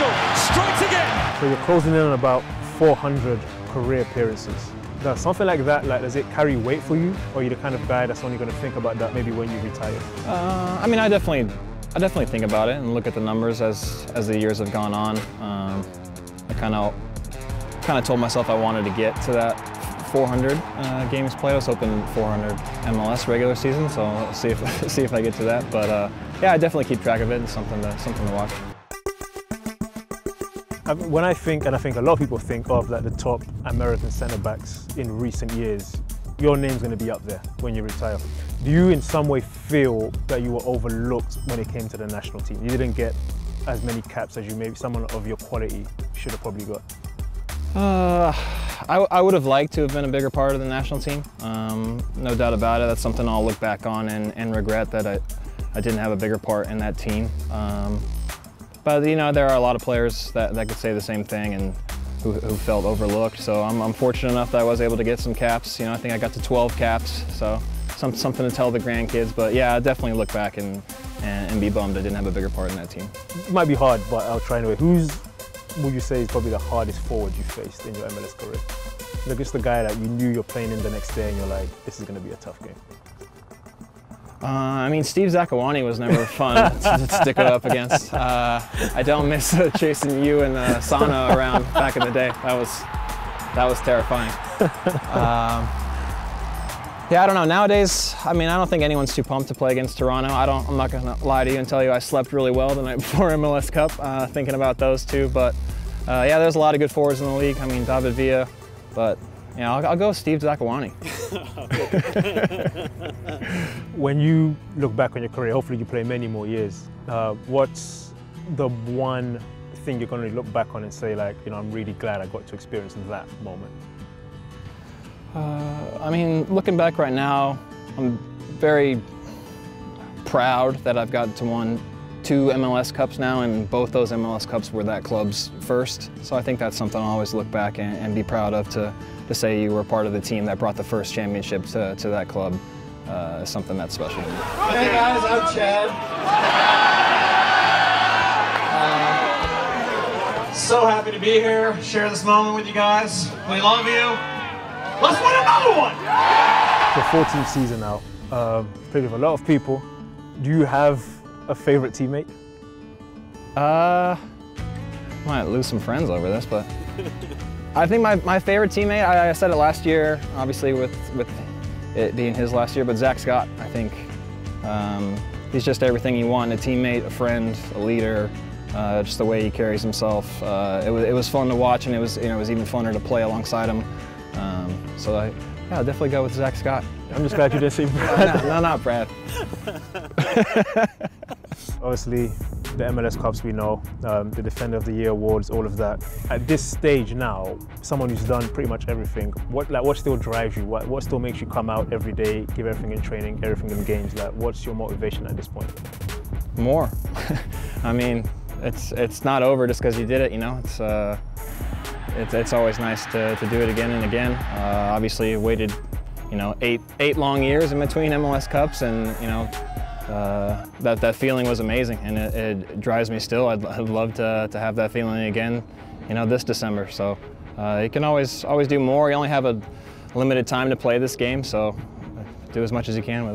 Mitchell strikes again. So you're closing in on about 400 career appearances. Now, something like that, does it carry weight for you, or are you the kind of guy that's only going to think about that maybe when you retire? I mean, I definitely think about it and look at the numbers as the years have gone on. I kind of told myself I wanted to get to that 400 games played. I was hoping 400 MLS regular season, so I'll see if I get to that. But yeah, I definitely keep track of it. It's something to watch. When I think, and I think a lot of people think of the top American centre backs in recent years, your name's going to be up there when you retire. Do you in some way feel that you were overlooked when it came to the national team? You didn't get as many caps as you maybe someone of your quality should have probably got. I would have liked to have been a bigger part of the national team. No doubt about it. That's something I'll look back on and regret that I didn't have a bigger part in that team. But you know, there are a lot of players that could say the same thing and who felt overlooked. So I'm fortunate enough that I was able to get some caps. You know, I think I got to 12 caps, so something to tell the grandkids. But yeah, I definitely look back and be bummed I didn't have a bigger part in that team. It might be hard, but I'll try anyway. Who's would you say is probably the hardest forward you faced in your MLS career? Like, just the guy that you knew you're playing in the next day and you're like, this is going to be a tough game. I mean, Steve Zakuani was never fun to stick it up against. I don't miss chasing you and Sana around back in the day. That was terrifying. Yeah, I don't know. Nowadays, I mean, I don't think anyone's too pumped to play against Toronto. I'm not going to lie to you and tell you I slept really well the night before MLS Cup, thinking about those two. But yeah, there's a lot of good forwards in the league. I mean, David Villa, but yeah, I'll go with Steve Zakuani. When you look back on your career, hopefully you play many more years, what's the one thing you're going to look back on and say, like, you know, I'm really glad I got to experience that moment? I mean, looking back right now, I'm very proud that I've got to win 2 MLS Cups now, and both those MLS Cups were that club's first. So I think that's something I'll always look back and be proud of, to say you were part of the team that brought the first championship to that club. Is something that's special to me. Hey guys, I'm Chad. So happy to be here, share this moment with you guys. We love you. Let's win another one! Your 14th season now, played with a lot of people. Do you have a favorite teammate? Might lose some friends over this, but I think my favorite teammate, I said it last year, obviously with it being his last year, but Zach Scott. I think he's just everything you want in a teammate, a friend, a leader, just the way he carries himself. It was fun to watch, and it was even funner to play alongside him. So yeah, I'll definitely go with Zach Scott. I'm just glad you didn't say Brad. No, not Brad. Obviously, the MLS Cups we know, the Defender of the Year awards, all of that. At this stage now, someone who's done pretty much everything, what still drives you? What still makes you come out every day, give everything in training, everything in games? Like, what's your motivation at this point? More. I mean, it's not over just because you did it, you know. It's always nice to do it again and again. Obviously, waited, you know, eight long years in between MLS Cups, and you know, that feeling was amazing, and it drives me still. I'd love to have that feeling again, you know, this December. So you can always do more. You only have a limited time to play this game, so do as much as you can with it.